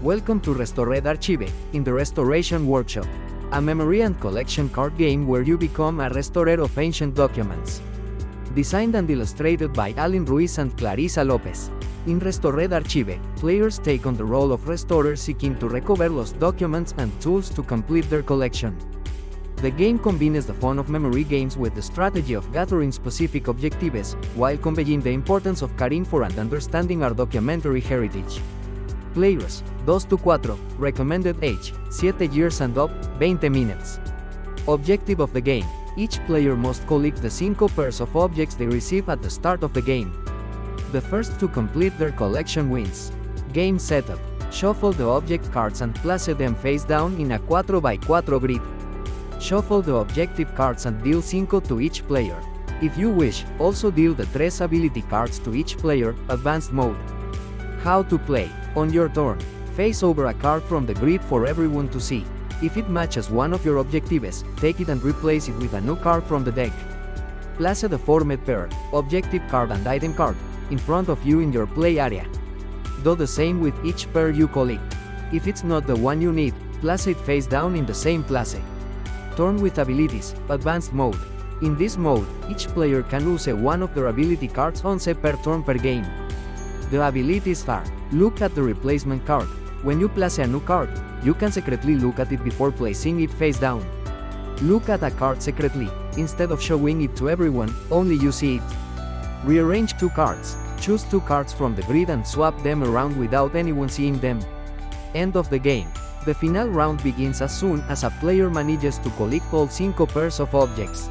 Welcome to Restored Archive, in the Restoration Workshop, a memory and collection card game where you become a restorer of ancient documents. Designed and illustrated by Alin Ruiz and Clarissa Lopez. In Restored Archive, players take on the role of restorers seeking to recover lost documents and tools to complete their collection. The game combines the fun of memory games with the strategy of gathering specific objectives, while conveying the importance of caring for and understanding our documentary heritage. Players, 2 to 4, recommended age, 7 years and up, 20 minutes. Objective of the game, each player must collect the 5 pairs of objects they receive at the start of the game. The first to complete their collection wins. Game setup, shuffle the object cards and place them face down in a 4x4 grid. Shuffle the objective cards and deal 5 to each player. If you wish, also deal the 3 ability cards to each player, advanced mode. How to play. On your turn, face over a card from the grid for everyone to see. If it matches one of your objectives, take it and replace it with a new card from the deck. Place the formed pair, objective card and item card, in front of you in your play area. Do the same with each pair you collect. If it's not the one you need, place it face down in the same place. Turn with abilities, advanced mode. In this mode, each player can use one of their ability cards once per turn per game. The abilities are: look at the replacement card. When you place a new card, you can secretly look at it before placing it face down. Look at a card secretly, instead of showing it to everyone, only you see it. Rearrange 2 cards. Choose 2 cards from the grid and swap them around without anyone seeing them. End of the game. The final round begins as soon as a player manages to collect all 5 pairs of objects.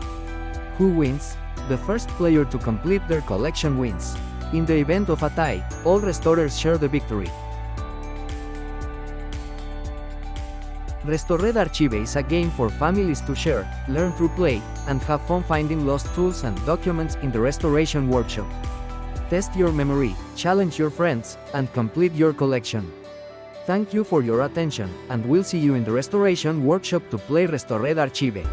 Who wins? The first player to complete their collection wins. In the event of a tie, all restorers share the victory. Restored Archive is a game for families to share, learn through play, and have fun finding lost tools and documents in the Restoration Workshop. Test your memory, challenge your friends, and complete your collection. Thank you for your attention, and we'll see you in the Restoration Workshop to play Restored Archive.